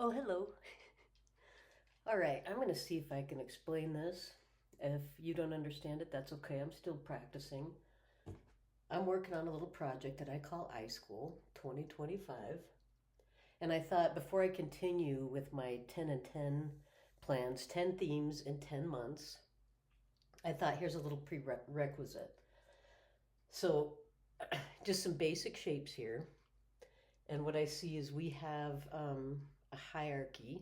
Oh, hello. All right, I'm going to see if I can explain this. If you don't understand it, that's okay. I'm still practicing. I'm working on a little project that I call iSchool 2025. And I thought before I continue with my 10 and 10 plans, 10 themes in 10 months, I thought here's a little prerequisite. So, just some basic shapes here. And what I see is we have a hierarchy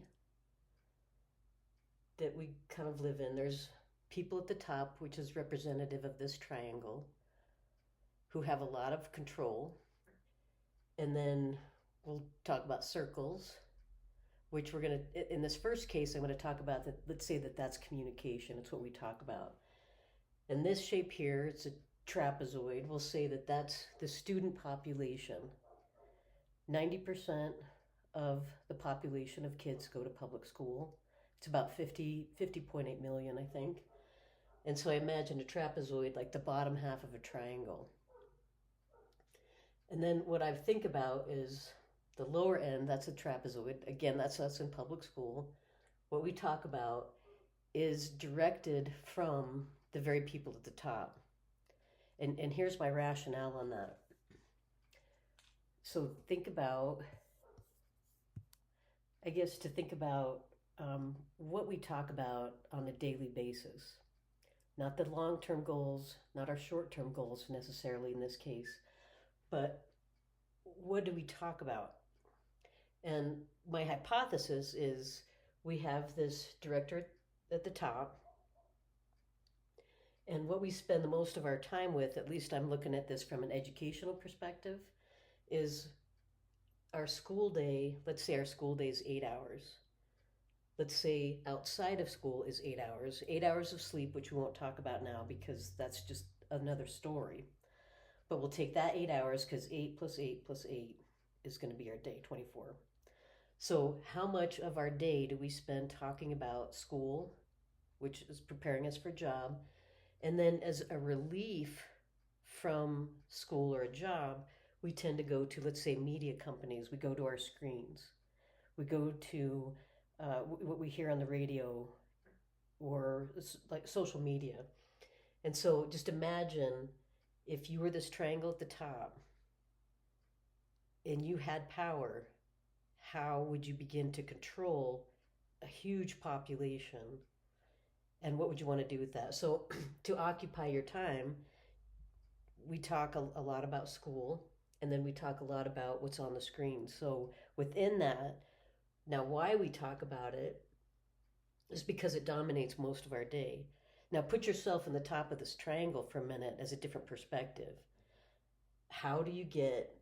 that we kind of live in. There's people at the top, which is representative of this triangle, who have a lot of control. And then we'll talk about circles, which we're going to, in this first case, I'm going to talk about that. Let's say that that's communication. It's what we talk about. And this shape here, it's a trapezoid. We'll say that that's the student population. 90% of the population of kids go to public school. It's about 50.8 million, I think. And so I imagine a trapezoid like the bottom half of a triangle. And then what I think about is the lower end, that's a trapezoid. Again, that's us in public school. What we talk about is directed from the very people at the top. And here's my rationale on that. So think about, I guess, to think about what we talk about on a daily basis. Not the long term goals, not our short term goals necessarily in this case, but what do we talk about? And my hypothesis is we have this director at the top, and what we spend the most of our time with, at least I'm looking at this from an educational perspective, is our school day. Let's say our school day is 8 hours. Let's say outside of school is 8 hours, 8 hours of sleep, which we won't talk about now because that's just another story. But we'll take that 8 hours because 8 plus 8 plus 8 is going to be our day, 24. So, how much of our day do we spend talking about school, which is preparing us for a job? And then, as a relief from school or a job, we tend to go to, let's say, media companies. We go to our screens. We go to what we hear on the radio or like social media. And so just imagine if you were this triangle at the top and you had power, how would you begin to control a huge population? And what would you want to do with that? So to occupy your time, we talk a lot about school, and then we talk a lot about what's on the screen. So within that, now why we talk about it is because it dominates most of our day. Now put yourself in the top of this triangle for a minute as a different perspective. How do you get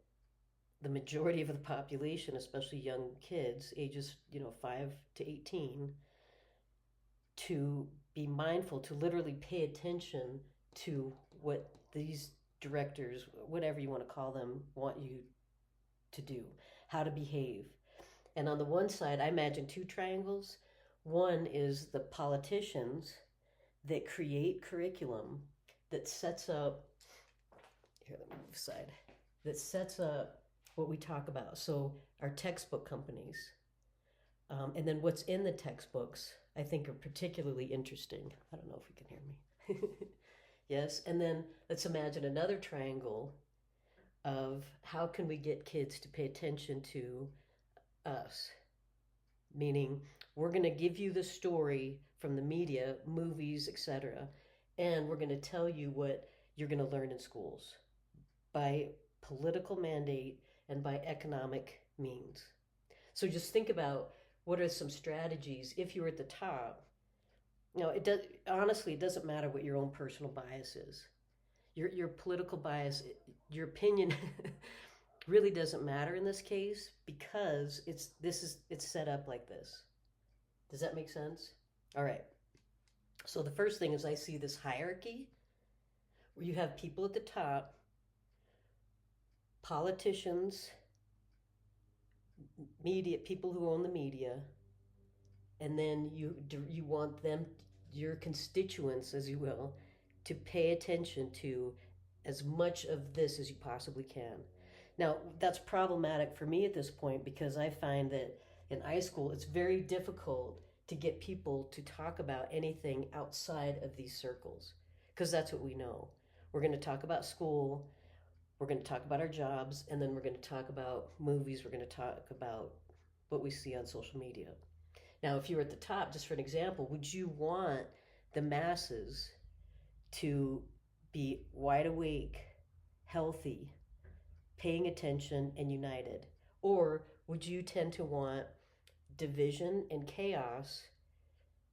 the majority of the population, especially young kids, ages 5 to 18, to be mindful, to literally pay attention to what these directors, whatever you want to call them, want you to do, how to behave? And on the one side, I imagine two triangles. One is the politicians that create curriculum that sets up, here, let me move aside, that sets up what we talk about. So our textbook companies. And then what's in the textbooks, I think, are particularly interesting. I don't know if you can hear me. Yes. And then let's imagine another triangle of how can we get kids to pay attention to us, meaning we're going to give you the story from the media, movies, etc., and we're going to tell you what you're going to learn in schools by political mandate and by economic means. So just think about what are some strategies if you're at the top. Now, honestly, it doesn't matter what your own personal bias is. Your political bias, your opinion really doesn't matter in this case because it's set up like this. Does that make sense? All right. So the first thing is I see this hierarchy where you have people at the top, politicians, media, people who own the media, and then you want them, your constituents, as you will, to pay attention to as much of this as you possibly can. Now, that's problematic for me at this point because I find that in high school, it's very difficult to get people to talk about anything outside of these circles because that's what we know. We're going to talk about school, we're going to talk about our jobs, and then we're going to talk about movies, we're going to talk about what we see on social media. Now, if you were at the top, just for an example, would you want the masses to be wide awake, healthy, paying attention, and united? Or would you tend to want division and chaos,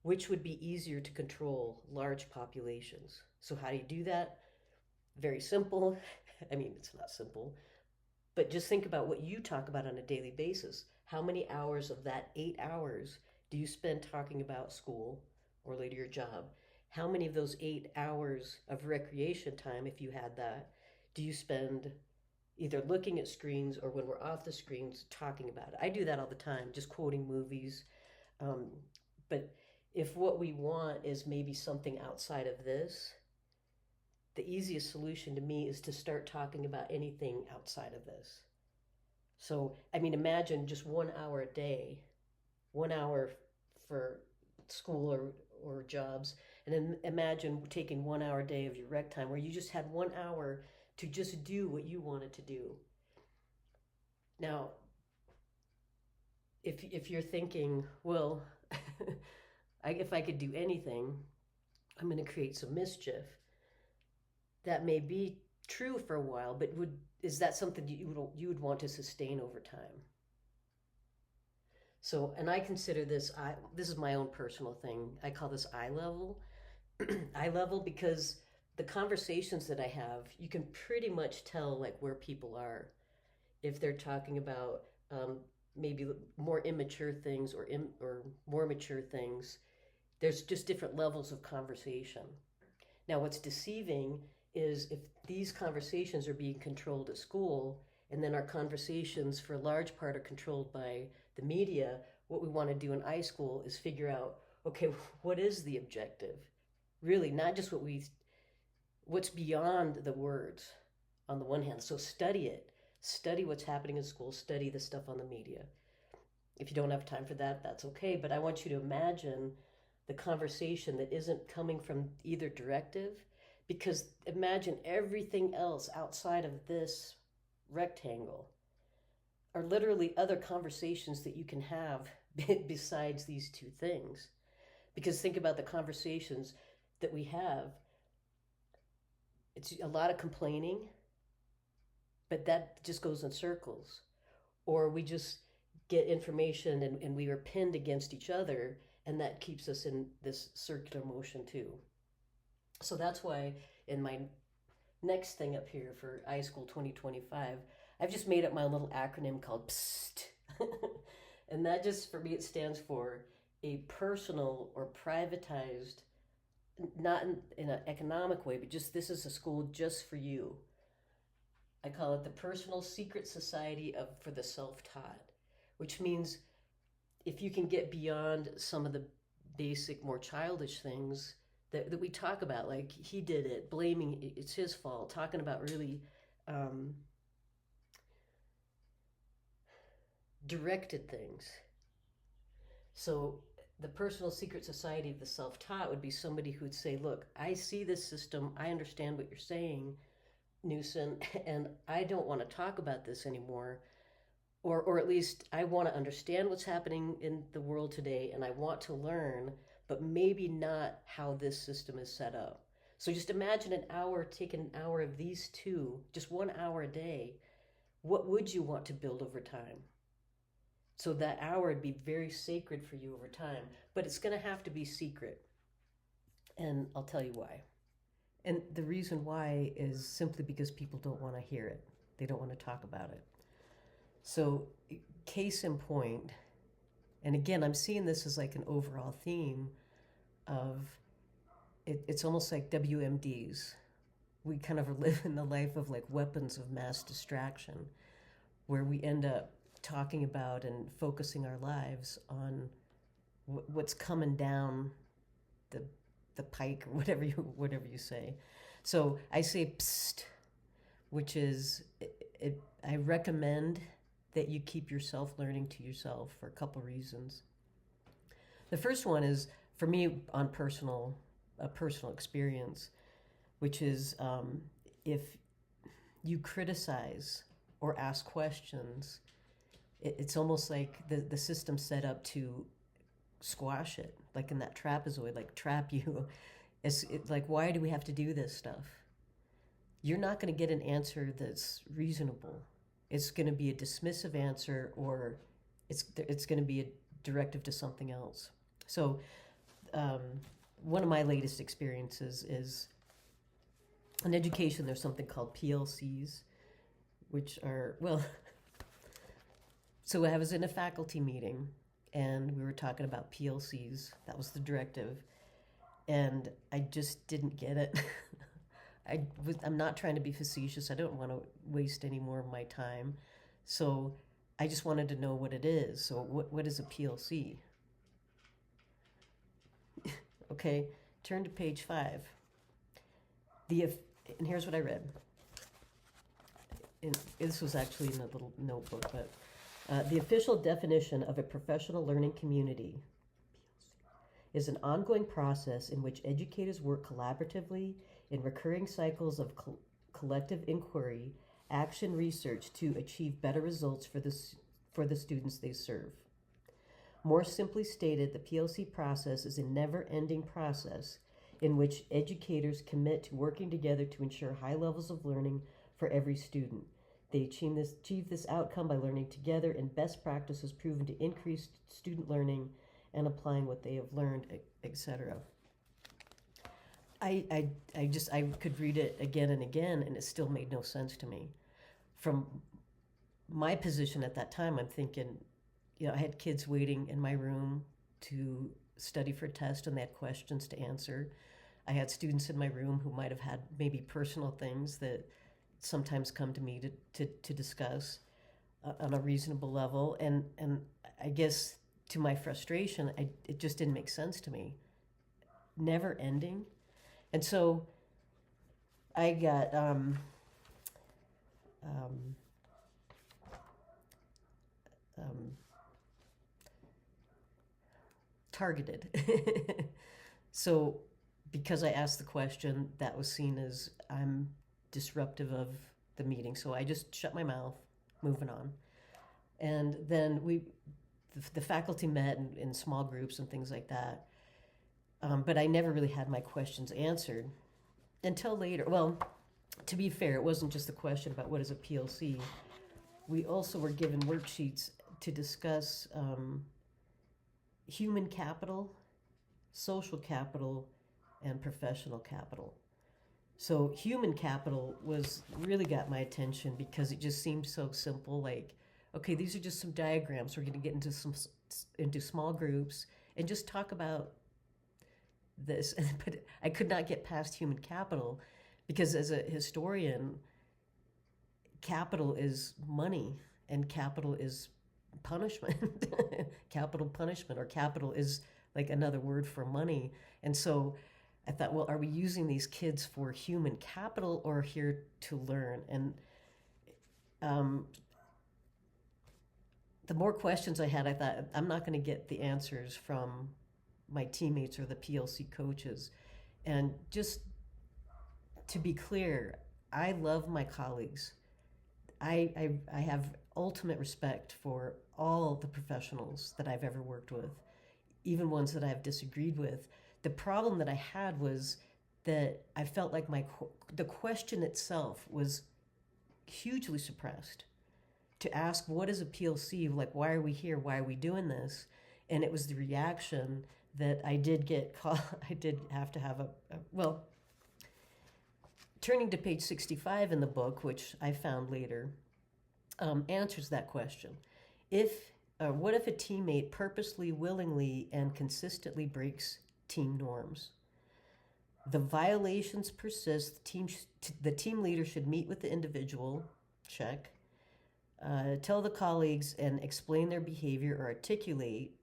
which would be easier to control large populations? So, how do you do that? Very simple. I mean, it's not simple, but just think about what you talk about on a daily basis. How many hours of that 8 hours do you spend talking about school or later your job? How many of those 8 hours of recreation time, if you had that, do you spend either looking at screens or when we're off the screens talking about it? I do that all the time, just quoting movies. Um, but if what we want is maybe something outside of this, the easiest solution to me is to start talking about anything outside of this. So, I mean, imagine just 1 hour a day, 1 hour for school or jobs, and then imagine taking 1 hour a day of your rec time where you just had 1 hour to just do what you wanted to do. Now, if you're thinking, well, if I could do anything, I'm going to create some mischief. That may be true for a while, but is that something you would want to sustain over time? So, and I consider this this is my own personal thing. I call this eye level, eye level because the conversations that I have, you can pretty much tell like where people are if they're talking about maybe more immature things or more mature things. There's just different levels of conversation. Now, what's deceiving is if these conversations are being controlled at school and then our conversations for a large part are controlled by the media, what we want to do in high school is figure out, okay, what is the objective? Really, not just what's beyond the words on the one hand. So study it. Study what's happening in school. Study the stuff on the media. If you don't have time for that, that's okay. But I want you to imagine the conversation that isn't coming from either directive, because imagine everything else outside of this rectangle are literally other conversations that you can have besides these two things. Because think about the conversations that we have. It's a lot of complaining, but that just goes in circles. Or we just get information and we are pinned against each other, and that keeps us in this circular motion too. So that's why in my next thing up here for iSchool 2025, I've just made up my little acronym called PST. And that just, for me, it stands for a personal or privatized, not in an economic way, but just this is a school just for you. I call it the Personal Secret Society for the Self-Taught, which means if you can get beyond some of the basic, more childish things that we talk about, like he did it, blaming it's his fault, talking about really directed things. So the Personal Secret Society of the Self-Taught would be somebody who would say, look, I see this system, I understand what you're saying, Newsom, and I don't want to talk about this anymore. Or at least I want to understand what's happening in the world today, and I want to learn, but maybe not how this system is set up. So just imagine an hour, take an hour of these two, just 1 hour a day. What would you want to build over time? So that hour would be very sacred for you over time, but it's going to have to be secret. And I'll tell you why. And the reason why is simply because people don't want to hear it. They don't want to talk about it. So, case in point, and again, I'm seeing this as like an overall theme of it's almost like WMDs. We kind of live in the life of like weapons of mass distraction, where we end up talking about and focusing our lives on what's coming down the pike or whatever you say. So I say psst, which is I recommend that you keep yourself learning to yourself for a couple reasons. The first one is, for me, on a personal experience, which is if you criticize or ask questions, it's almost like the system's set up to squash it, like in that trapezoid, like trap you. It's like, why do we have to do this stuff? You're not going to get an answer that's reasonable. It's going to be a dismissive answer, or it's going to be a directive to something else. So one of my latest experiences is in education. There's something called PLCs, which are, well, so I was in a faculty meeting and we were talking about PLCs. That was the directive. And I just didn't get it. I'm not trying to be facetious. I don't want to waste any more of my time. So I just wanted to know what it is. So what is a PLC? Okay, turn to page 5. And here's what I read. This was actually in a little notebook, but the official definition of a professional learning community is an ongoing process in which educators work collaboratively in recurring cycles of collective inquiry, action, research to achieve better results for the students they serve. More simply stated, the PLC process is a never-ending process in which educators commit to working together to ensure high levels of learning for every student. They achieve this outcome by learning together, and best practices proven to increase student learning and applying what they have learned, etc. I could read it again and again, and it still made no sense to me. From my position at that time, I'm thinking, I had kids waiting in my room to study for a test, and they had questions to answer. I had students in my room who might have had maybe personal things that sometimes come to me to discuss on a reasonable level. And I guess to my frustration, it just didn't make sense to me. Never ending. And so I got targeted. So because I asked the question, that was seen as I'm disruptive of the meeting. So I just shut my mouth, moving on. And then the faculty met in small groups and things like that. But I never really had my questions answered until later. Well, to be fair, it wasn't just a question about what is a PLC. We also were given worksheets to discuss human capital, social capital, and professional capital. So human capital really got my attention because it just seemed so simple. Like, okay, these are just some diagrams. We're going to get into small groups and just talk about this. But I could not get past human capital because as a historian, capital is money and capital is punishment. Capital punishment, or capital is like another word for money. And so I thought, well, are we using these kids for human capital or here to learn? And the more questions I had, I thought, I'm not going to get the answers from my teammates or the PLC coaches. And just to be clear, I love my colleagues. I have ultimate respect for all the professionals that I've ever worked with, even ones that I've disagreed with. The problem that I had was that I felt like the question itself was hugely suppressed. To ask, what is a PLC? Like, why are we here? Why are we doing this? And it was the reaction that I did get caught. I did have to have well, turning to page 65 in the book, which I found later, answers that question. What if a teammate purposely, willingly, and consistently breaks team norms? The violations persist. The team leader should meet with the individual, check, tell the colleagues and explain their behavior or articulate.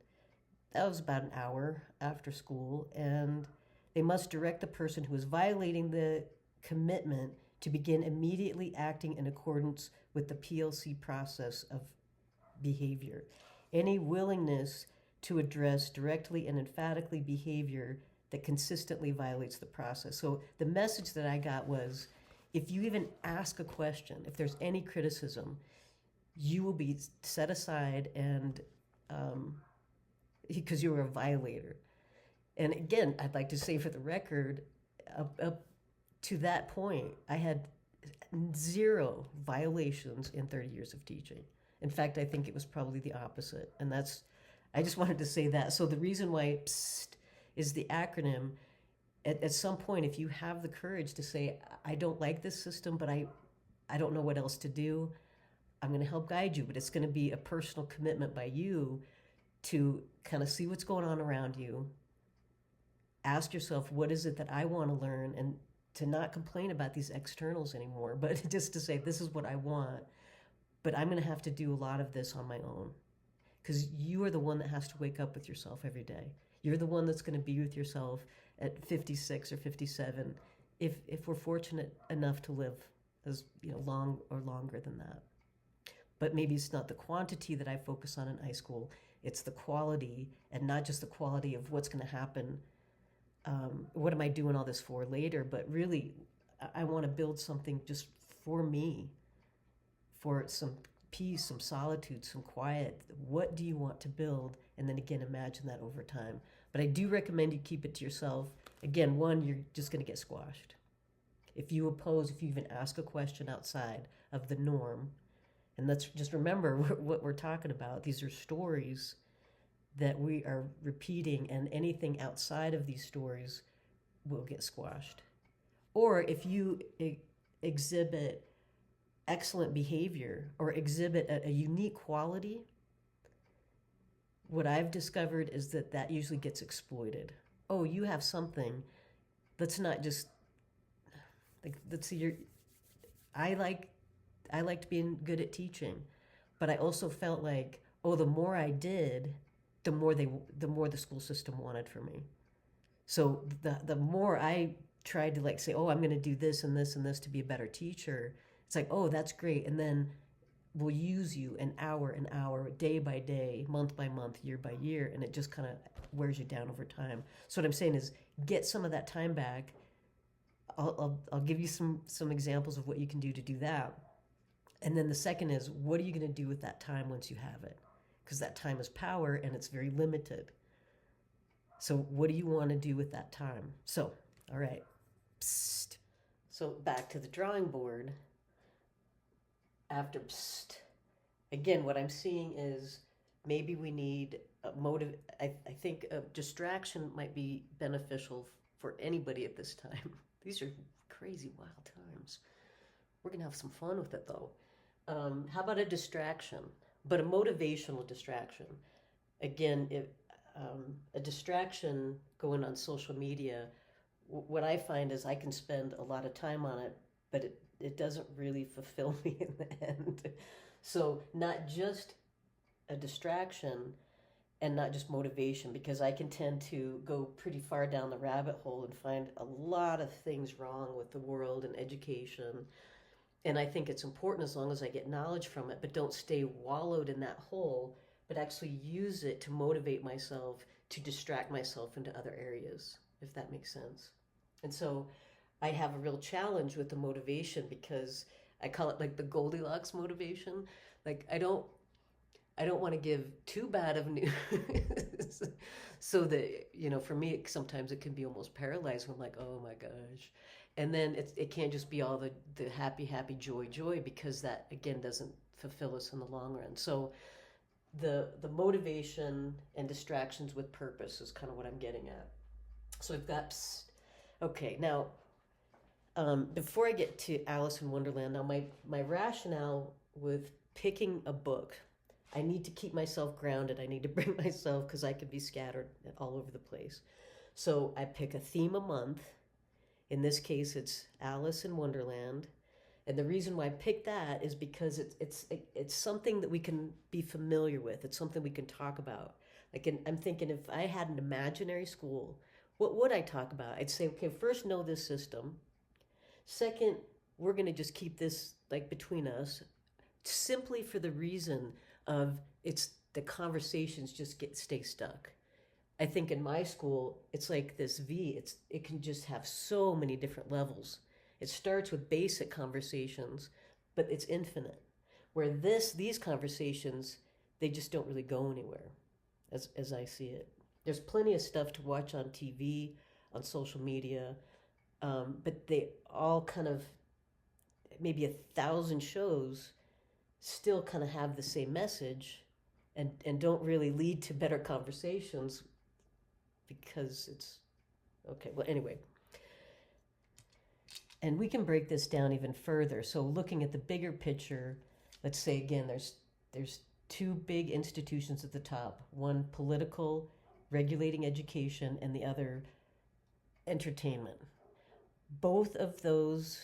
That was about an hour after school. And they must direct the person who is violating the commitment to begin immediately acting in accordance with the PLC process of behavior. Any willingness to address directly and emphatically behavior that consistently violates the process. So the message that I got was, if you even ask a question, if there's any criticism, you will be set aside, and because you were a violator. And again, I'd like to say for the record, up to that point, I had 0 violations in 30 years of teaching. In fact, I think it was probably the opposite. And I just wanted to say that. So the reason why PSST is the acronym, at some point, if you have the courage to say, I don't like this system, but I don't know what else to do, I'm going to help guide you. But it's going to be a personal commitment by you to kind of see what's going on around you. Ask yourself, what is it that I want to learn? And to not complain about these externals anymore, but just to say, this is what I want, but I'm going to have to do a lot of this on my own. Because you are the one that has to wake up with yourself every day. You're the one that's going to be with yourself at 56 or 57, if we're fortunate enough to live as long or longer than that. But maybe it's not the quantity that I focus on in high school, it's the quality, and not just the quality of what's going to happen. What am I doing all this for later? But really, I want to build something just for me, for some peace, some solitude, some quiet. What do you want to build? And then again, imagine that over time. But I do recommend you keep it to yourself. Again, one, you're just going to get squashed. If you even ask a question outside of the norm, and let's just remember what we're talking about. These are stories that we are repeating, and anything outside of these stories will get squashed. Or if you exhibit excellent behavior or exhibit a unique quality, what I've discovered is that usually gets exploited. Oh, you have something. Let's not just let's see. I liked being good at teaching, but I also felt like, oh, the more I did, the more the school system wanted from me. So the more I tried to say, oh, I'm going to do this and this and this to be a better teacher, it's like, oh, that's great. And then we'll use you an hour, day by day, month by month, year by year, and it just kind of wears you down over time. So what I'm saying is, get some of that time back. I'll give you some examples of what you can do to do that. And then the second is, what are you going to do with that time once you have it? Because that time is power, and it's very limited. So what do you want to do with that time? So, all right. Psst. So back to the drawing board. After psst, again, what I'm seeing is maybe we need a motive. I think a distraction might be beneficial for anybody at this time. These are crazy, wild times. We're going to have some fun with it, though. How about a distraction? But a motivational distraction. Again, a distraction going on social media, what I find is I can spend a lot of time on it, but it doesn't really fulfill me in the end. So not just a distraction and not just motivation, because I can tend to go pretty far down the rabbit hole and find a lot of things wrong with the world and education. And I think it's important as long as I get knowledge from it, but don't stay wallowed in that hole, but actually use it to motivate myself, to distract myself into other areas, if that makes sense. And so I have a real challenge with the motivation, because I call it the Goldilocks motivation. I don't want to give too bad of news so that, for me, sometimes it can be almost paralyzing. I'm like, oh my gosh. And then it can't just be all the happy, joy, because that, again, doesn't fulfill us in the long run. So the motivation and distractions with purpose is kind of what I'm getting at. So I've got, okay, now, before I get to Alice in Wonderland, now my rationale with picking a book, I need to keep myself grounded. I need to bring myself, because I could be scattered all over the place. So I pick a theme a month. In this case, it's Alice in Wonderland. And the reason why I picked that is because it's something that we can be familiar with. It's something we can talk about. I'm thinking, if I had an imaginary school, what would I talk about? I'd say, okay, first, know this system. Second, we're going to just keep this between us, simply for the reason of it's the conversations just stay stuck. I think in my school, it's like this V. It can just have so many different levels. It starts with basic conversations, but it's infinite. Where these conversations, they just don't really go anywhere, as I see it. There's plenty of stuff to watch on TV, on social media, but they all kind of, maybe 1,000 shows still kind of have the same message, and don't really lead to better conversations because it's okay. Well, anyway, and we can break this down even further. So looking at the bigger picture, let's say again, there's two big institutions at the top: one political, regulating education, and the other entertainment. Both of those,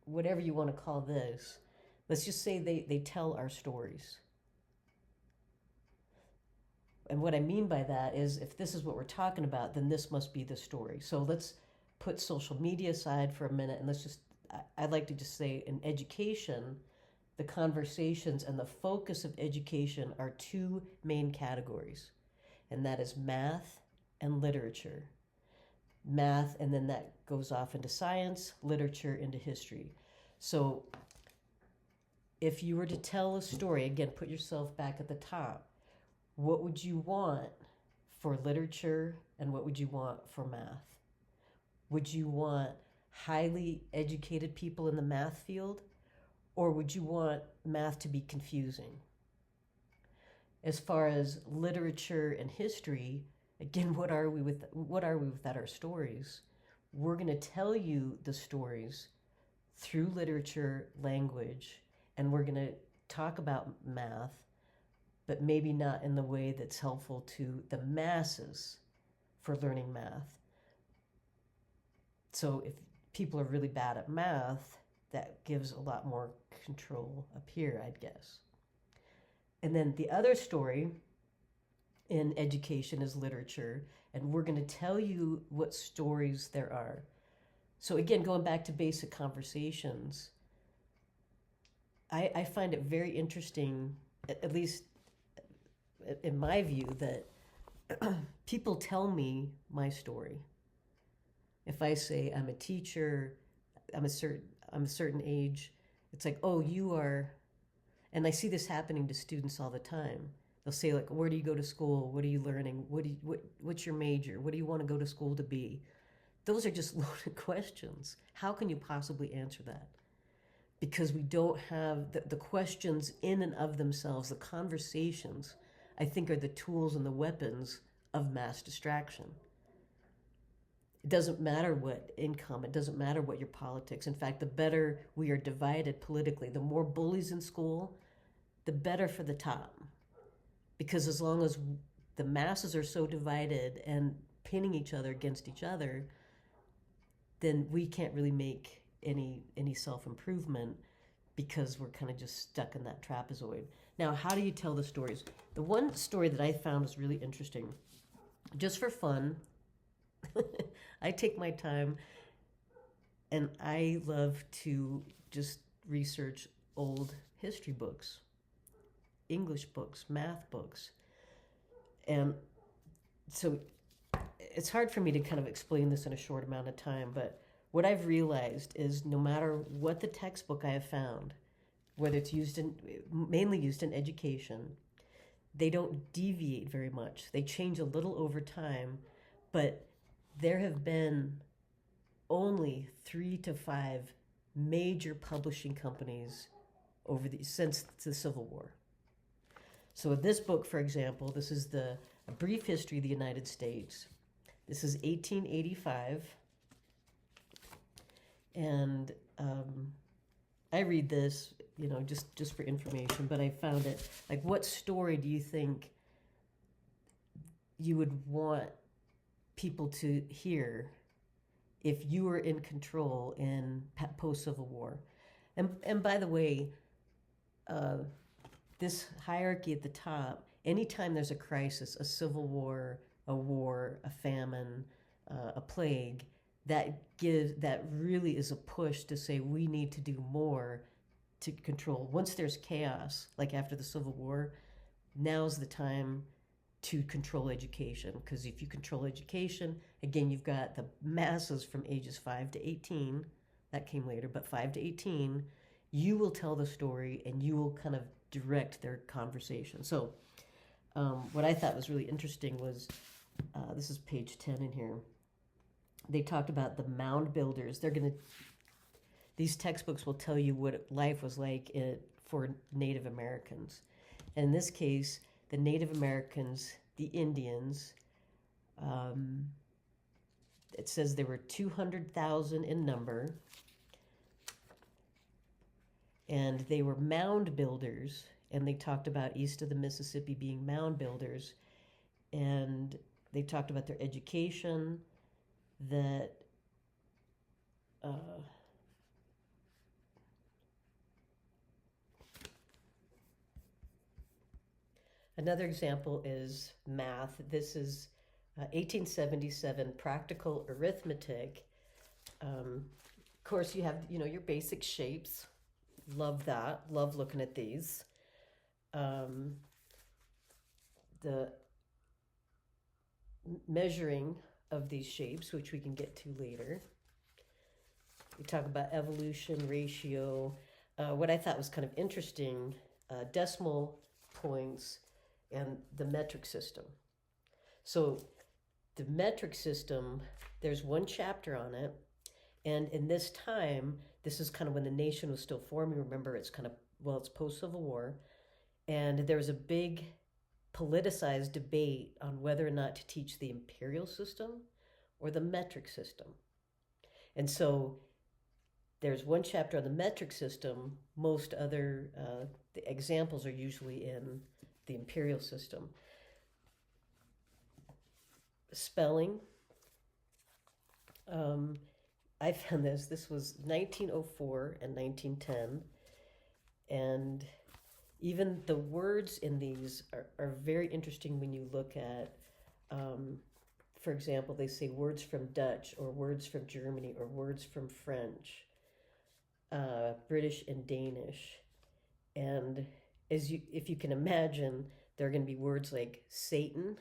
whatever you want to call this, let's just say they tell our stories. And what I mean by that is, if this is what we're talking about, then this must be the story. So let's put social media aside for a minute, and I'd like to just say, in education, the conversations and the focus of education are two main categories, and that is math and literature. Math, and then that goes off into science, literature into history. So if you were to tell a story, again, put yourself back at the top, what would you want for literature and what would you want for math? Would you want highly educated people in the math field, or would you want math to be confusing? As far as literature and history, again, what are we without our stories? We're going to tell you the stories through literature, language, and we're going to talk about math, but maybe not in the way that's helpful to the masses for learning math. So if people are really bad at math, that gives a lot more control up here, I'd guess. And then the other story in education is literature, and we're going to tell you what stories there are. So again, going back to basic conversations, I find it very interesting, at least in my view, that people tell me my story. If I say I'm a teacher, I'm a certain age, it's like, oh, you are, and I see this happening to students all the time. They'll say, like, where do you go to school? What are you learning? What's your major? What do you want to go to school to be? Those are just loaded questions. How can you possibly answer that? Because we don't have the questions in and of themselves, the conversations, I think, are the tools and the weapons of mass distraction. It doesn't matter what income, it doesn't matter what your politics. In fact, the better we are divided politically, the more bullies in school, the better for the top. Because as long as the masses are so divided and pinning each other against each other, then we can't really make any self-improvement, because we're kind of just stuck in that trapezoid. Now, how do you tell the stories? The one story that I found was really interesting, just for fun. I take my time, and I love to just research old history books, English books, math books. And so it's hard for me to kind of explain this in a short amount of time, but what I've realized is, no matter what the textbook I have found, whether it's mainly used in education, they don't deviate very much. They change a little over time, but there have been only 3 to 5 major publishing companies since the Civil War. So this book, for example, this is A Brief History of the United States. This is 1885. And I read this, just for information, but I found it, like, what story do you think you would want people to hear if you were in control in post-Civil War? And by the way, this hierarchy at the top, anytime there's a crisis, a civil war, a war, a famine, a plague, that really is a push to say we need to do more to control. Once there's chaos, like after the Civil War, now's the time to control education. Because if you control education, again, you've got the masses from ages 5 to 18. That came later, but 5 to 18, you will tell the story and you will kind of direct their conversation. So what I thought was really interesting was, this is page 10 in here. They talked about the mound builders. These textbooks will tell you what life was like for Native Americans. And in this case, the Native Americans, the Indians, it says there were 200,000 in number, and they were mound builders, and they talked about east of the Mississippi being mound builders, and they talked about their education, that another example is math. This is 1877 practical arithmetic. Of course, you have your basic shapes. Love that. Love looking at these. The measuring of these shapes, which we can get to later. We talk about evolution, ratio. What I thought was kind of interesting, decimal points and the metric system. So the metric system, there's one chapter on it. And in this time, this is kind of when the nation was still forming. Remember, it's it's post-Civil War. And there was a big politicized debate on whether or not to teach the imperial system or the metric system. And so there's one chapter on the metric system. Most other the examples are usually in the imperial system. Spelling. I found this was 1904 and 1910, and even the words in these are very interesting when you look at, for example, they say words from Dutch or words from Germany or words from French, British and Danish. And if you can imagine, there are going to be words like Satan,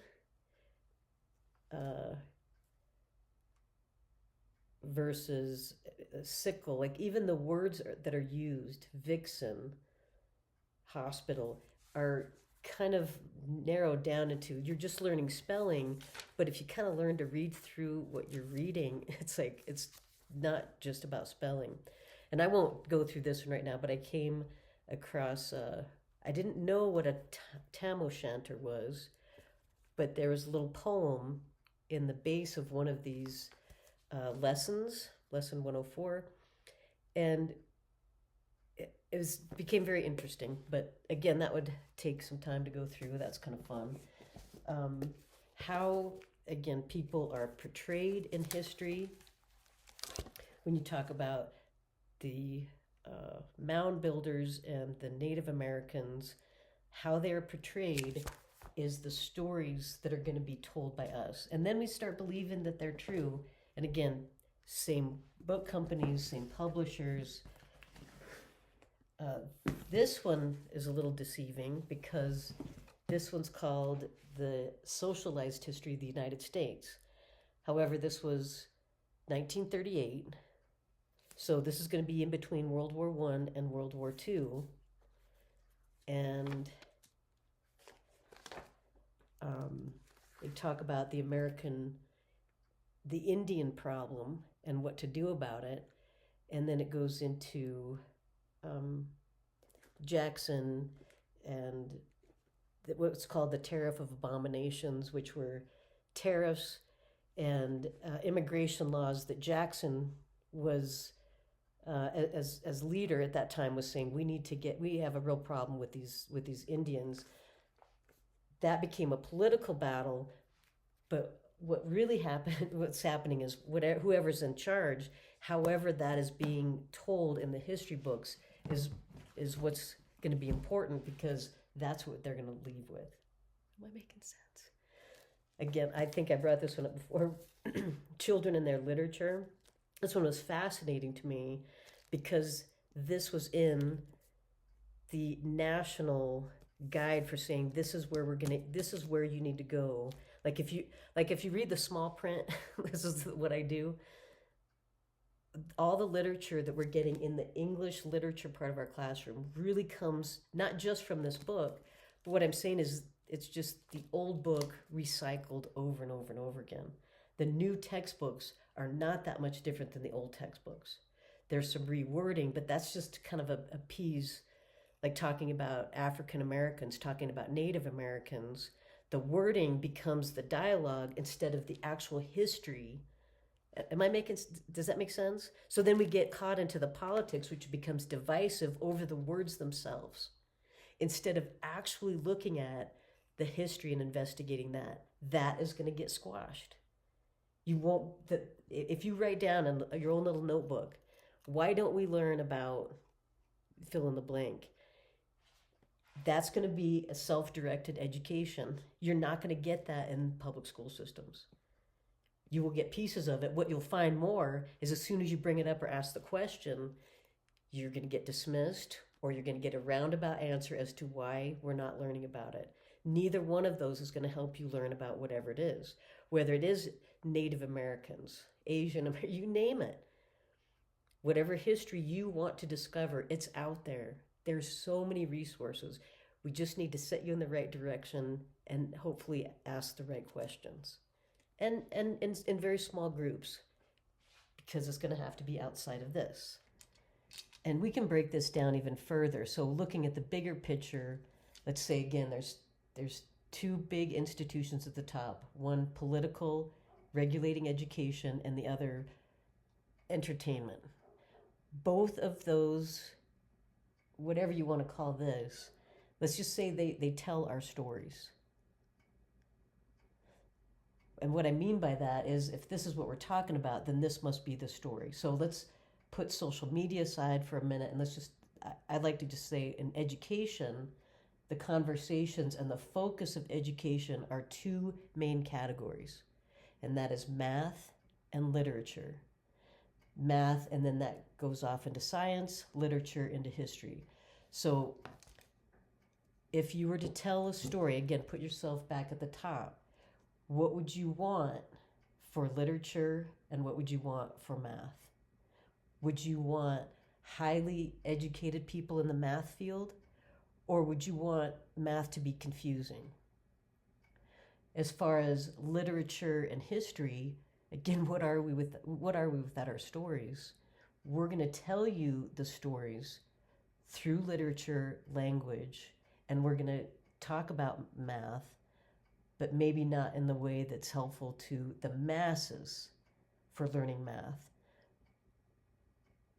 versus sickle. Like even the words that are used, vixen, hospital, are kind of narrowed down into, you're just learning spelling, but if you kind of learn to read through what you're reading, it's not just about spelling. And I won't go through this one right now, but I came across, I didn't know what a tam o'shanter was, but there was a little poem in the base of one of these lessons, lesson 104, and it became very interesting. But again, that would take some time to go through. That's kind of fun. How, again, people are portrayed in history. When you talk about the mound builders and the Native Americans, how they're portrayed is the stories that are going to be told by us. And then we start believing that they're true. And again, same book companies, same publishers. This one is a little deceiving because this one's called The Socialized History of the United States. However, this was 1938. So this is going to be in between World War I and World War II. And they talk about the Indian problem and what to do about it. And then it goes into Jackson and what's called the Tariff of Abominations, which were tariffs and immigration laws that Jackson was, as leader at that time, was saying we have a real problem with these Indians. That became a political battle, but what really happened, what's happening is whoever's in charge, however that is being told in the history books, is what's going to be important, because that's what they're going to leave with. Am I making sense? Again, I think I brought this one up before. Children in their literature. This one was fascinating to me because this was in the national guide for saying this is where this is where you need to go. Like if you read the small print, this is what I do. All the literature that we're getting in the English literature part of our classroom really comes not just from this book, but what I'm saying is it's just the old book recycled over and over and over again. The new textbooks are not that much different than the old textbooks. There's some rewording, but that's just kind of a piece, like talking about African Americans, talking about Native Americans. The wording becomes the dialogue instead of the actual history. Does that make sense? So then we get caught into the politics, which becomes divisive over the words themselves, instead of actually looking at the history and investigating that. That is going to get squashed. You won't, if you write down in your own little notebook, why don't we learn about fill in the blank? That's going to be a self-directed education. You're not going to get that in public school systems. You will get pieces of it. What you'll find more is as soon as you bring it up or ask the question, you're going to get dismissed, or you're going to get a roundabout answer as to why we're not learning about it. Neither one of those is going to help you learn about whatever it is, whether it is Native Americans, Asian, you name it. Whatever history you want to discover, it's out there. There's so many resources. We just need to set you in the right direction and hopefully ask the right questions. And in very small groups, because it's going to have to be outside of this. And we can break this down even further. So looking at the bigger picture, let's say again, there's two big institutions at the top. One political, regulating education, and the other entertainment. Both of those, whatever you want to call this, let's just say they tell our stories. And what I mean by that is if this is what we're talking about, then this must be the story. So let's put social media aside for a minute, and I'd like to just say in education, the conversations and the focus of education are two main categories, and that is math and literature. Math, and then that goes off into science, literature into history. So if you were to tell a story, again, put yourself back at the top, what would you want for literature and what would you want for math? Would you want highly educated people in the math field, or would you want math to be confusing? As far as literature and history, again, what are we without our stories? We're going to tell you the stories through literature, language, and we're going to talk about math, but maybe not in the way that's helpful to the masses for learning math.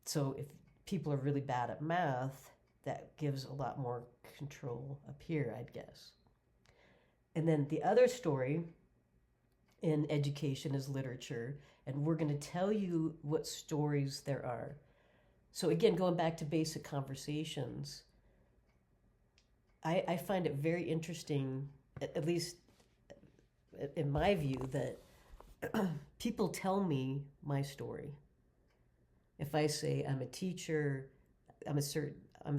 So if people are really bad at math, that gives a lot more control up here, I'd guess. And then the other story in education is literature, and we're going to tell you what stories there are. So again, going back to basic conversations, I find it very interesting, at least in my view, that people tell me my story. If I say I'm a teacher, I'm a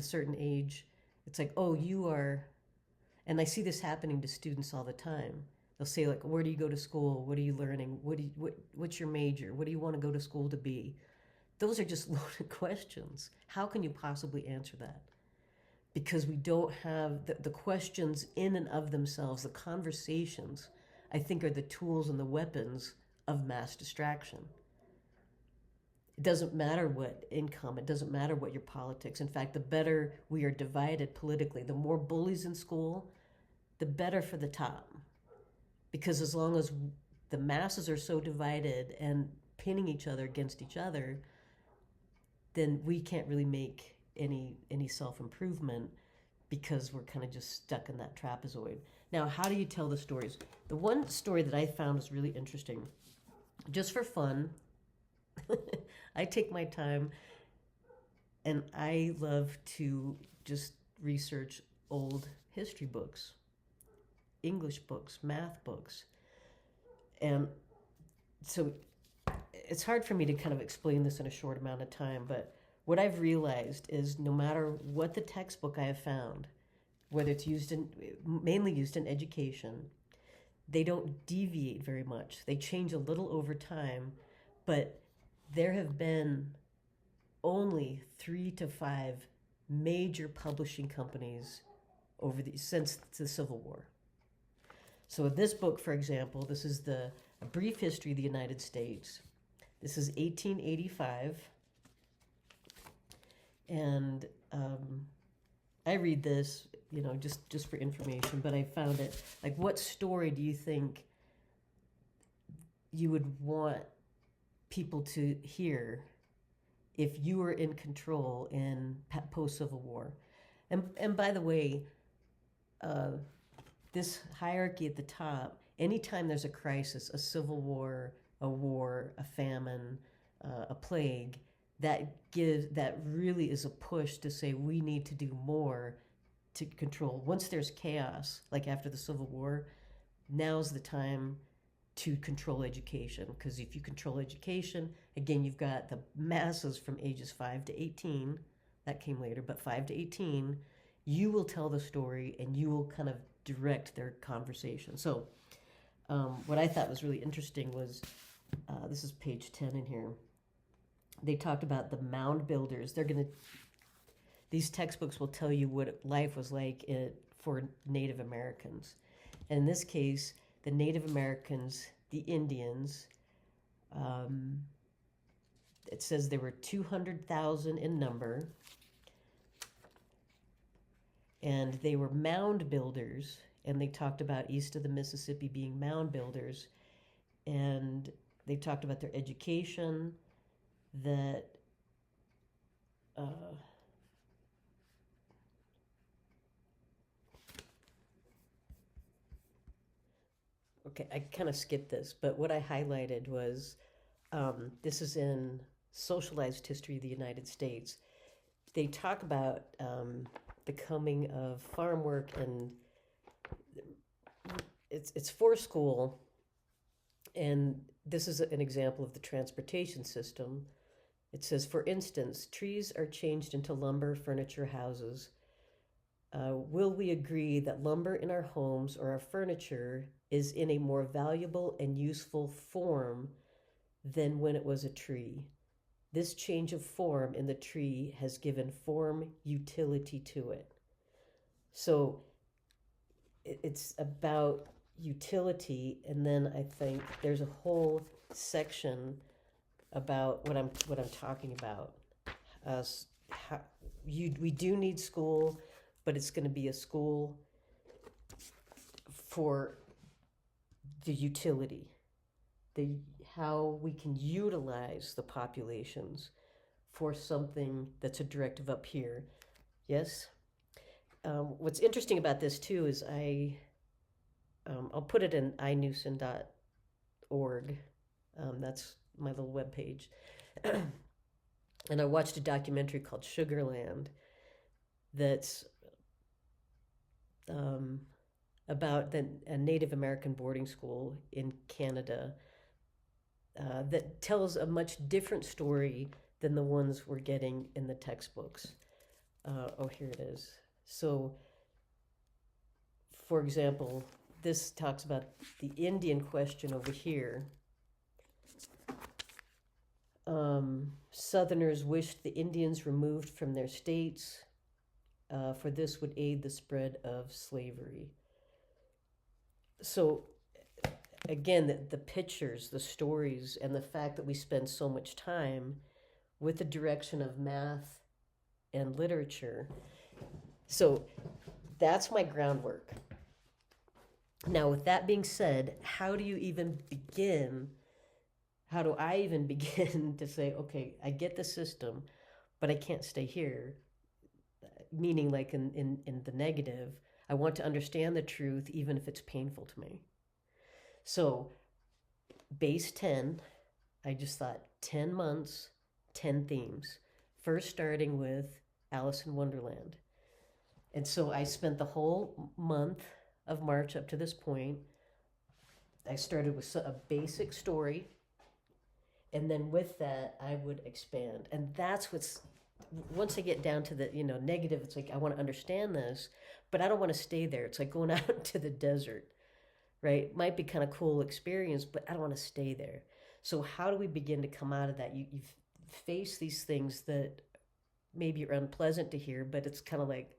certain age, it's like, oh, you are, and I see this happening to students all the time. They'll say, like, where do you go to school? What are you learning? What's your major? What do you want to go to school to be? Those are just loaded questions. How can you possibly answer that? Because we don't have the questions in and of themselves, the conversations, I think, are the tools and the weapons of mass distraction. It doesn't matter what income, it doesn't matter what your politics. In fact, the better we are divided politically, the more bullies in school, the better for the top. Because as long as the masses are so divided and pinning each other against each other, then we can't really make any self-improvement because we're kind of just stuck in that trapezoid. Now, how do you tell the stories? The one story that I found was really interesting, just for fun. I take my time and I love to just research old history books, English books, math books. And so it's hard for me to kind of explain this in a short amount of time, but what I've realized is no matter what the textbook I have found, whether it's mainly used in education, they don't deviate very much. They change a little over time, but there have been only 3 to 5 major publishing companies since the Civil War. So this book, for example, this is A Brief History of the United States. This is 1885. And I read this, just for information, but I found it, like, what story do you think you would want people to hear if you were in control in post-Civil War? And by the way, this hierarchy at the top, anytime there's a crisis, a civil war, a famine, a plague, that really is a push to say we need to do more to control. Once there's chaos, like after the Civil War, now's the time to control education. Because if you control education, again, you've got the masses from ages 5 to 18, that came later, but 5 to 18, you will tell the story and you will kind of direct their conversation. So what I thought was really interesting was, this is page 10 in here. They talked about the mound builders. These textbooks will tell you what life was like for Native Americans. And in this case, the Native Americans, the Indians, it says there were 200,000 in number. And they were mound builders. And they talked about east of the Mississippi being mound builders. And they talked about their education, that okay, I kind of skipped this, but what I highlighted was, this is in Socialized History of the United States. They talk about the coming of farm work, and it's for school, and this is an example of the transportation system. It says, for instance, trees are changed into lumber, furniture, houses. Will we agree that lumber in our homes or our furniture is in a more valuable and useful form than when it was a tree? This change of form in the tree has given form utility to it. So it's about utility, and then I think there's a whole section about what I'm talking about. We do need school, but it's going to be a school for the utility, how we can utilize the populations for something that's a directive up here. Yes. What's interesting about this too is I'll put it in inewson.org. That's my little webpage. And I watched a documentary called Sugarland that's about a Native American boarding school in Canada that tells a much different story than the ones we're getting in the textbooks. Here it is. So, for example, this talks about the Indian question over here. Southerners wished the Indians removed from their states, for this would aid the spread of slavery. So, again, the pictures, the stories, and the fact that we spend so much time with the direction of math and literature. So that's my groundwork. Now, with that being said, how do I even begin to say, okay, I get the system, but I can't stay here? Meaning, like in the negative, I want to understand the truth even if it's painful to me. So, base 10, I just thought 10 months, 10 themes. First starting with Alice in Wonderland. And so I spent the whole month of March up to this point. I started with a basic story, and then with that, I would expand. And that's what's once I get down to the negative, it's like I want to understand this, but I don't want to stay there. It's like going out to the desert, right? Might be kind of cool experience, but I don't want to stay there. So how do we begin to come out of that? You face these things that maybe are unpleasant to hear, but it's kind of like,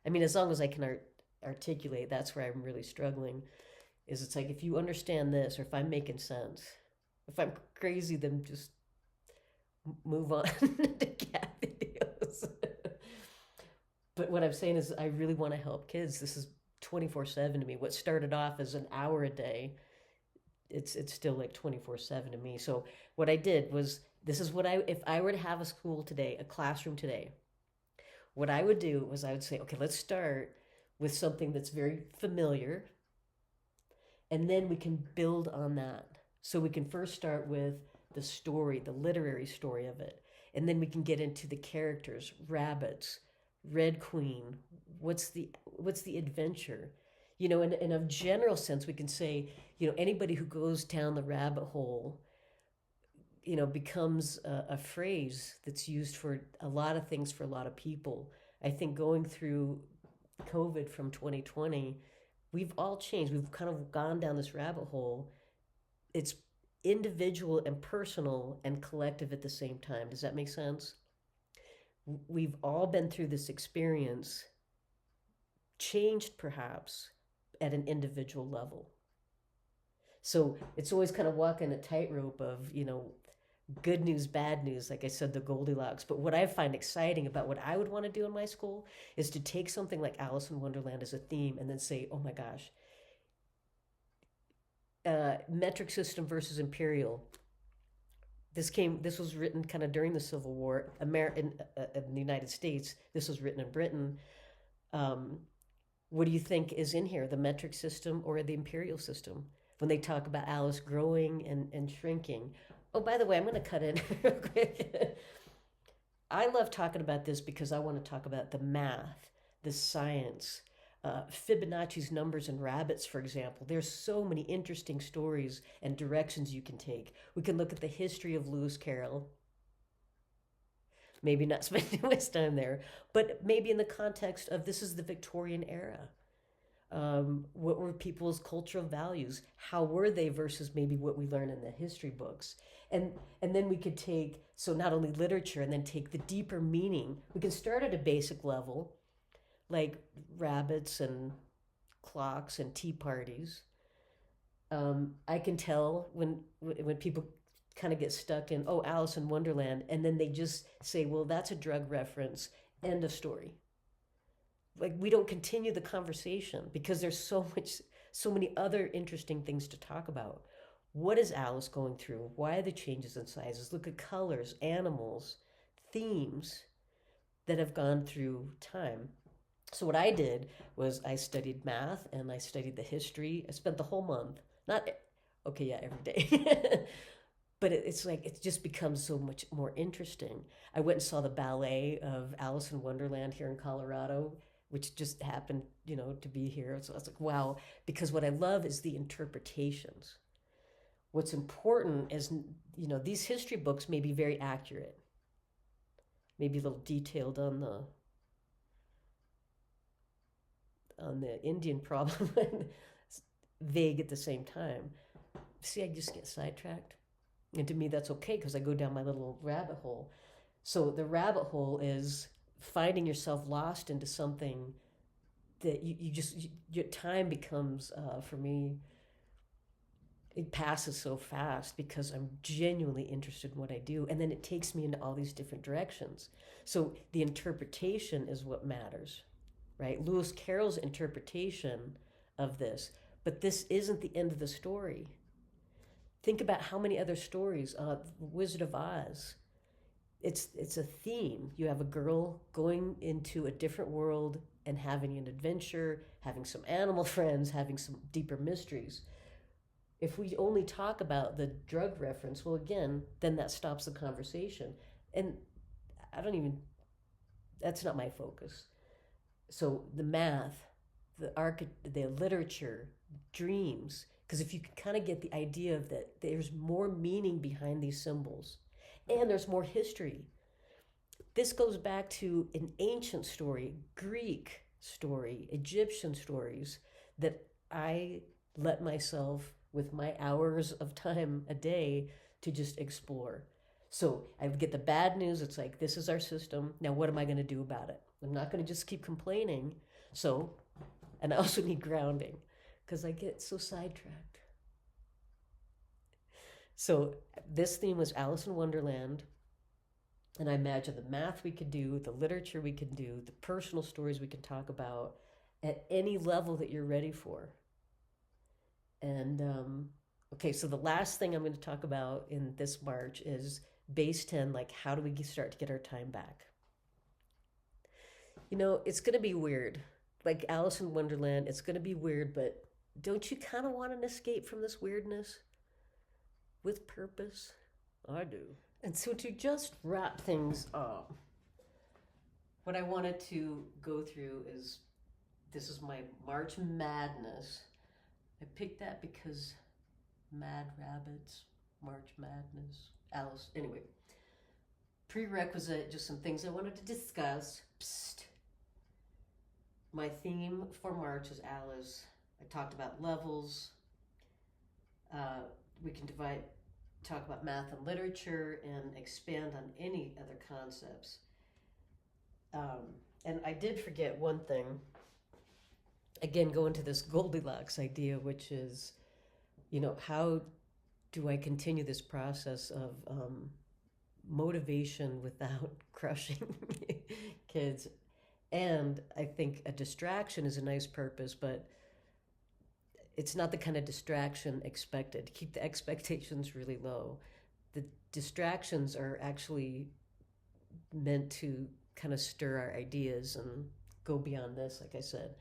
I mean, as long as I can articulate, that's where I'm really struggling. Is it's like if you understand this, or if I'm making sense, if I'm crazy, then just move on to cat videos. But what I'm saying is, I really want to help kids. This is 24/7 to me. What started off as an hour a day, it's still like 24/7 to me. So what I did was, this is what if I were to have a school today, a classroom today, what I would do was I would say, okay, let's start with something that's very familiar, and then we can build on that. So we can first start with the story, the literary story of it, and then we can get into the characters, rabbits, Red Queen. What's the adventure? In a general sense, we can say, anybody who goes down the rabbit hole, becomes a phrase that's used for a lot of things for a lot of people. I think going through COVID from 2020, we've all changed. We've kind of gone down this rabbit hole. It's individual and personal and collective at the same time. Does that make sense? We've all been through this experience, changed perhaps at an individual level. So it's always kind of walking a tightrope of, good news, bad news, like I said, the Goldilocks. But what I find exciting about what I would want to do in my school is to take something like Alice in Wonderland as a theme and then say, oh my gosh, metric system versus imperial. This was written kind of during the Civil War, in the United States. This was written in Britain. What do you think is in here, the metric system or the imperial system? When they talk about Alice growing and shrinking. Oh, by the way, I'm going to cut in real quick. I love talking about this because I want to talk about the math, the science, Fibonacci's numbers and rabbits, for example. There's so many interesting stories and directions you can take. We can look at the history of Lewis Carroll. Maybe not spend too much time there, but maybe in the context of this is the Victorian era. What were people's cultural values? How were they versus maybe what we learn in the history books? And then we could take, so not only literature, and then take the deeper meaning. We can start at a basic level, like rabbits and clocks and tea parties. I can tell when people kind of get stuck in, oh, Alice in Wonderland, and then they just say, well, that's a drug reference, end of story. Like, we don't continue the conversation because there's so many other interesting things to talk about. What is Alice going through? Why are the changes in sizes? Look at colors, animals, themes that have gone through time. So what I did was I studied math and I studied the history. I spent the whole month, every day. But it's like, it just becomes so much more interesting. I went and saw the ballet of Alice in Wonderland here in Colorado, which just happened, to be here. So I was like, wow, because what I love is the interpretations. What's important is, these history books may be very accurate, maybe a little detailed on the Indian problem, vague at the same time. See, I just get sidetracked. And to me, that's okay because I go down my little rabbit hole. So the rabbit hole is finding yourself lost into something that your time becomes, for me, it passes so fast because I'm genuinely interested in what I do. And then it takes me into all these different directions. So the interpretation is what matters, right? Lewis Carroll's interpretation of this, but this isn't the end of the story. Think about how many other stories, Wizard of Oz. It's a theme. You have a girl going into a different world and having an adventure, having some animal friends, having some deeper mysteries. If we only talk about the drug reference, well, again, then that stops the conversation. And that's not my focus. So the math, the literature, dreams, because if you can kind of get the idea of that there's more meaning behind these symbols and there's more history. This goes back to an ancient story, Greek story, Egyptian stories that I let myself, with my hours of time a day, to just explore. So I would get the bad news. It's like, this is our system. Now, what am I going to do about it? I'm not going to just keep complaining. So, and I also need grounding because I get so sidetracked. So, this theme was Alice in Wonderland. And I imagine the math we could do, the literature we can do, the personal stories we can talk about at any level that you're ready for. And okay, so the last thing I'm going to talk about in this March is base 10, like how do we start to get our time back? You know, it's going to be weird. Like Alice in Wonderland, it's going to be weird, but don't you kind of want an escape from this weirdness with purpose? I do. And so to just wrap things up, what I wanted to go through is this is my March Madness. I picked that because Mad Rabbits, March Madness, Alice. Anyway, prerequisite, just some things I wanted to discuss. Psst. My theme for March is Alice. I talked about levels. We can talk about math and literature, and expand on any other concepts. And I did forget one thing. Again, go into this Goldilocks idea, which is, you know, how do I continue this process of motivation without crushing kids? And I think a distraction is a nice purpose, but it's not the kind of distraction expected. Keep the expectations really low. The distractions are actually meant to kind of stir our ideas and go beyond this, like I said.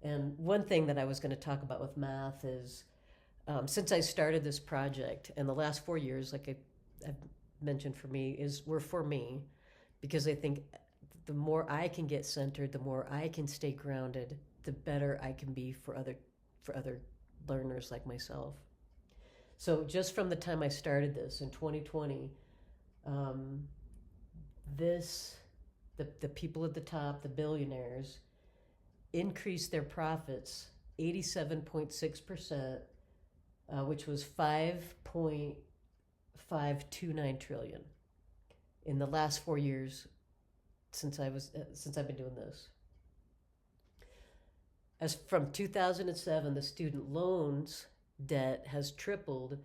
And one thing that I was going to talk about with math is since I started this project, and the last 4 years, like I've mentioned, were for me, because I think the more I can get centered, the more I can stay grounded, the better I can be for other learners like myself. So just from the time I started this in 2020, the people at the top, the billionaires, increased their profits 87.6%, which was 5.529 trillion in the last 4 years since I've been doing this. As from 2007, the student loans debt has tripled,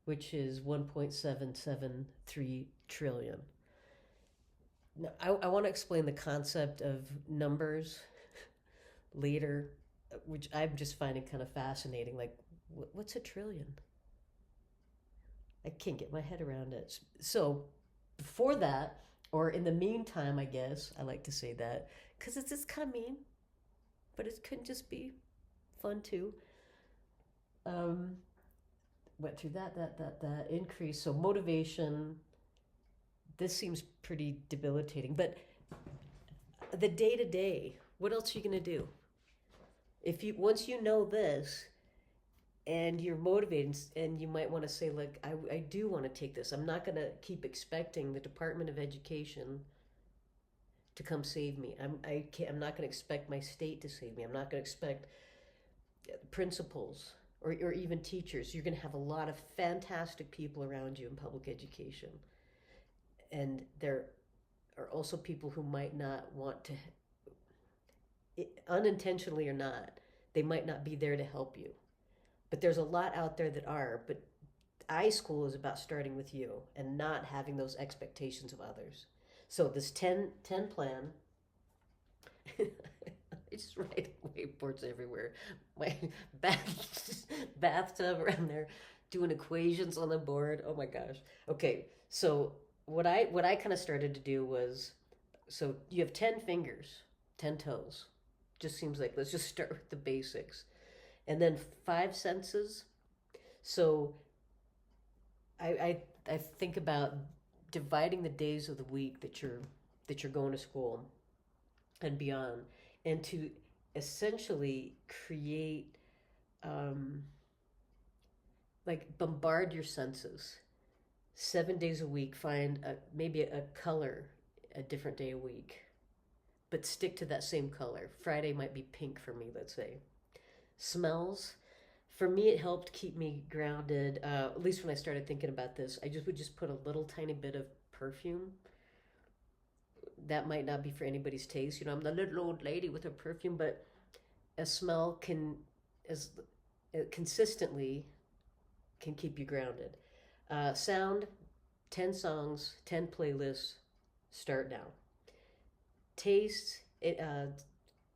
which is 1.773 trillion. Now, I want to explain the concept of numbers later, which I'm just finding kind of fascinating. Like, what's a trillion? I can't get my head around it. So before that, or in the meantime, I guess I like to say that because it's just kind of mean, but it couldn't just be fun too. Went through that increase. So motivation, this seems pretty debilitating, but the day to day, what else are you going to do? Once you know this and you're motivated, and you might want to say, like, I do want to take this. I'm not going to keep expecting the Department of Education to come save me. I'm not going to expect my state to save me. I'm not going to expect principals or even teachers. You're going to have a lot of fantastic people around you in public education. And there are also people who might not want to, unintentionally or not, they might not be there to help you. But there's a lot out there that are. But iSchool is about starting with you and not having those expectations of others. So this 10 plan, I just write whiteboards everywhere. My bathtub around there, doing equations on the board. Oh my gosh. Okay, so what I kind of started to do was, so you have 10 fingers, 10 toes. Just seems like, let's just start with the basics. And then 5 senses. So I think about dividing the days of the week that you're going to school and beyond, and to essentially create like bombard your senses 7 days a week. Find maybe a color a different day a week, but stick to that same color. Friday might be pink for me, let's say. Smells. For me, it helped keep me grounded. At least when I started thinking about this, I just would just put a little tiny bit of perfume. That might not be for anybody's taste. I'm the little old lady with her perfume, but a smell can, as consistently, can keep you grounded. Sound, 10 songs, 10 playlists, start now. Taste,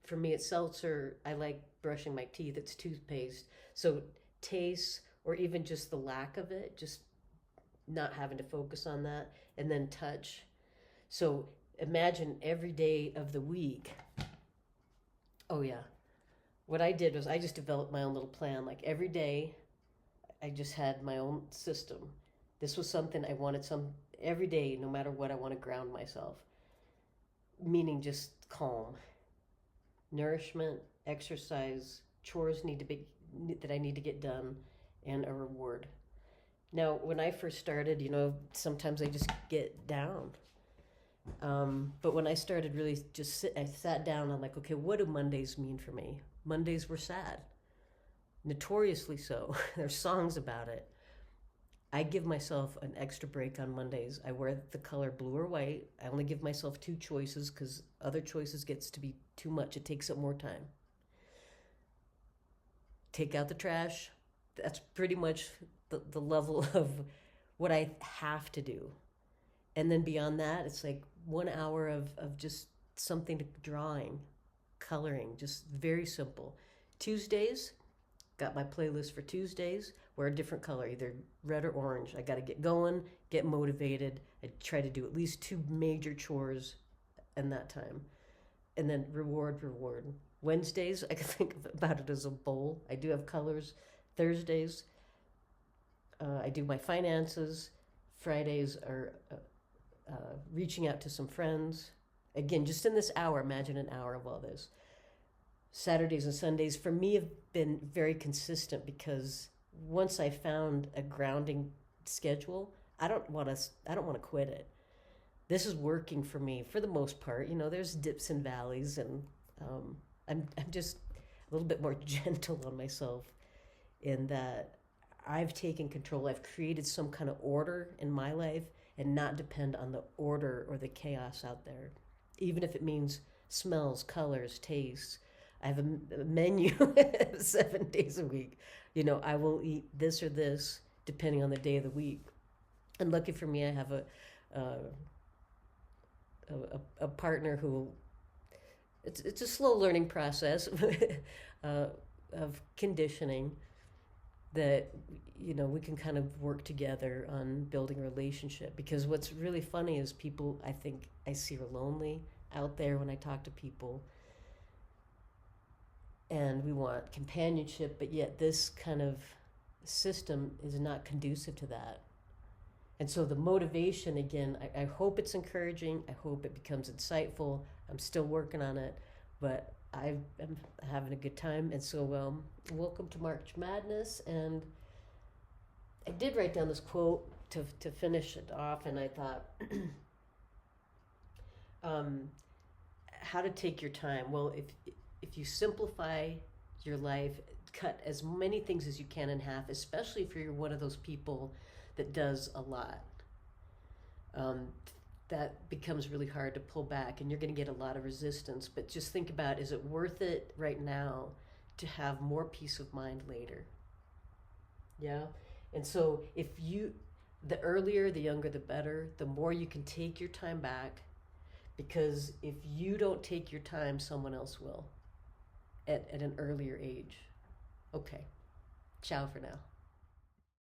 for me it's seltzer. I like brushing my teeth, it's toothpaste. So taste, or even just the lack of it, just not having to focus on that. And then touch. So imagine every day of the week. Oh yeah. What I did was I just developed my own little plan. Like every day, I just had my own system. This was something I wanted every day, no matter what, I want to ground myself. Meaning just calm. Nourishment, exercise, chores that I need to get done, and a reward. Now, when I first started, sometimes I just get down. But when I started really I sat down, I'm like, okay, what do Mondays mean for me? Mondays were sad. Notoriously so. There's songs about it. I give myself an extra break on Mondays. I wear the color blue or white. I only give myself 2 choices because other choices gets to be too much. It takes up more time. Take out the trash. That's pretty much the level of what I have to do. And then beyond that, it's like 1 hour of just something drawing, coloring, just very simple. Tuesdays, got my playlist for Tuesdays. Wear a different color, either red or orange. I got to get going, get motivated. I try to do at least 2 major chores in that time. And then reward. Wednesdays, I can think about it as a bowl. I do have colors. Thursdays, I do my finances. Fridays are reaching out to some friends. Again, just in this hour, imagine an hour of all this. Saturdays and Sundays for me have been very consistent because once I found a grounding schedule, I don't want to quit it. This is working for me for the most part. There's dips and valleys, and I'm just a little bit more gentle on myself in that I've taken control. I've created some kind of order in my life and not depend on the order or the chaos out there, even if it means smells, colors, tastes. I have a menu 7 days a week. I will eat this or this depending on the day of the week. And lucky for me, I have a partner who, it's a slow learning process of conditioning that, we can kind of work together on building a relationship. Because what's really funny is people, I think I see are lonely out there when I talk to people. And we want companionship, but yet this kind of system is not conducive to that. And so the motivation, again, I hope it's encouraging. I hope it becomes insightful. I'm still working on it, but I'm having a good time. And so welcome to March Madness. And I did write down this quote to finish it off, and I thought, how to take your time. Well, if you simplify your life, cut as many things as you can in half, especially if you're one of those people that does a lot, that becomes really hard to pull back, and you're going to get a lot of resistance. But just think about, is it worth it right now to have more peace of mind later? Yeah. And so the earlier, the younger, the better, the more you can take your time back, because if you don't take your time, someone else will at an earlier age. Okay. Ciao for now.